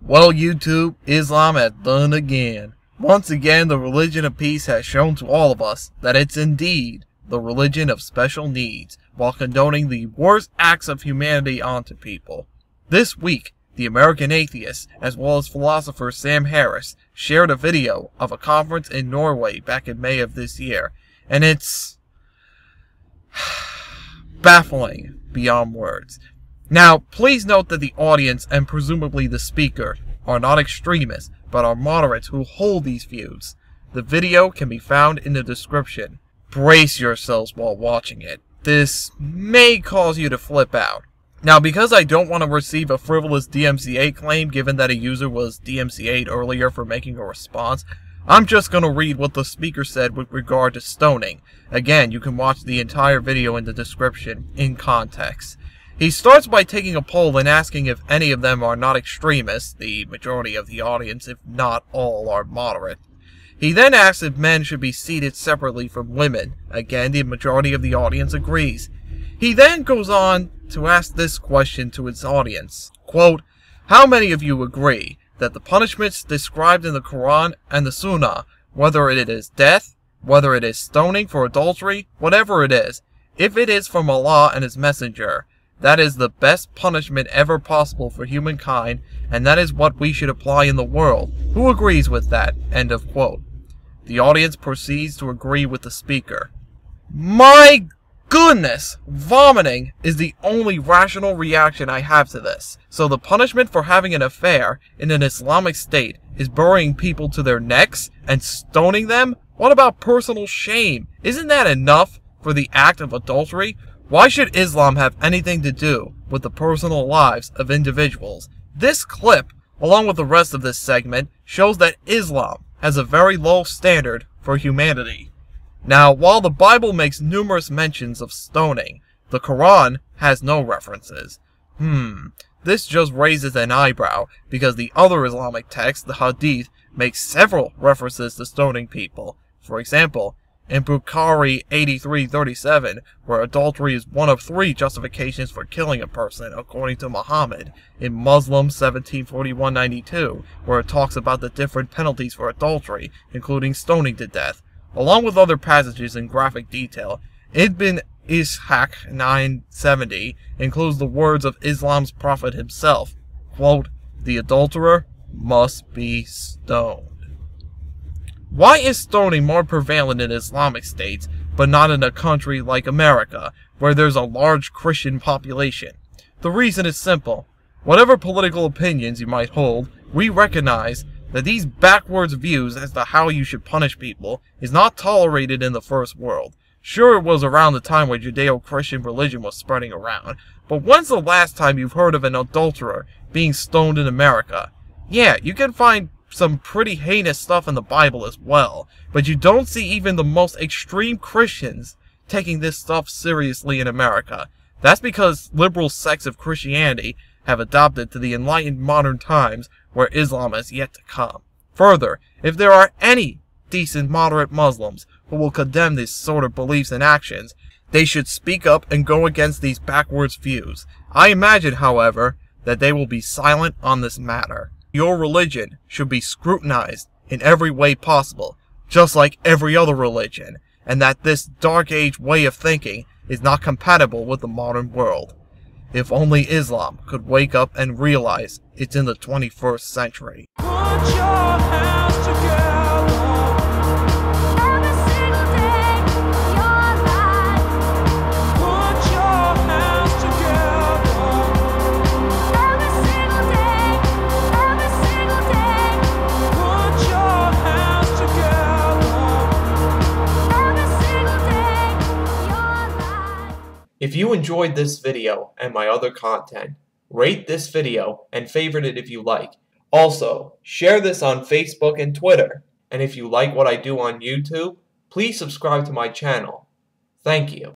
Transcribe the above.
Well, YouTube, Islam has done again. Once again, the religion of peace has shown to all of us that it's indeed the religion of special needs, while condoning the worst acts of humanity onto people. This week, the American atheist, as well as philosopher Sam Harris, shared a video of a conference in Norway back in May of this year, and it's baffling beyond words. Now, please note that the audience, and presumably the speaker, are not extremists, but are moderates who hold these views. The video can be found in the description. Brace yourselves while watching it. This may cause you to flip out. Now, because I don't want to receive a frivolous DMCA claim given that a user was DMCA'd earlier for making a response, I'm just going to read what the speaker said with regard to stoning. Again, you can watch the entire video in the description in context. He starts by taking a poll and asking if any of them are not extremists. The majority of the audience, if not all, are moderate. He then asks if men should be seated separately from women. Again, the majority of the audience agrees. He then goes on to ask this question to his audience. Quote, "How many of you agree that the punishments described in the Quran and the Sunnah, whether it is death, whether it is stoning for adultery, whatever it is, if it is from Allah and His Messenger, that is the best punishment ever possible for humankind, and that is what we should apply in the world? Who agrees with that?" End of quote. The audience proceeds to agree with the speaker. My goodness! Vomiting is the only rational reaction I have to this. So the punishment for having an affair in an Islamic state is burying people to their necks and stoning them? What about personal shame? Isn't that enough for the act of adultery? Why should Islam have anything to do with the personal lives of individuals? This clip, along with the rest of this segment, shows that Islam has a very low standard for humanity. Now, while the Bible makes numerous mentions of stoning, the Quran has no references. This just raises an eyebrow, because the other Islamic text, the Hadith, makes several references to stoning people. For example, in Bukhari 83:37, where adultery is one of 3 justifications for killing a person, according to Muhammad. In Muslim 1741-92, where it talks about the different penalties for adultery, including stoning to death. Along with other passages in graphic detail, Ibn Ishaq 970 includes the words of Islam's prophet himself, quote, "The adulterer must be stoned." Why is stoning more prevalent in Islamic states, but not in a country like America, where there's a large Christian population? The reason is simple. Whatever political opinions you might hold, we recognize that these backwards views as to how you should punish people is not tolerated in the first world. Sure, it was around the time when Judeo-Christian religion was spreading around, but when's the last time you've heard of an adulterer being stoned in America? Yeah, you can find some pretty heinous stuff in the Bible as well, but you don't see even the most extreme Christians taking this stuff seriously in America. That's because liberal sects of Christianity have adopted to the enlightened modern times where Islam has yet to come. Further, if there are any decent moderate Muslims who will condemn this sort of beliefs and actions, they should speak up and go against these backwards views. I imagine, however, that they will be silent on this matter. Your religion should be scrutinized in every way possible, just like every other religion, and that this dark age way of thinking is not compatible with the modern world. If only Islam could wake up and realize it's in the 21st century. Put your hands together. Every single day, your life. Put your hands together. Every single day, every single day. Put your hands together. Every single day, your life. If you enjoyed this video and my other content, rate this video and favorite it if you like. Also, share this on Facebook and Twitter. And if you like what I do on YouTube, please subscribe to my channel. Thank you.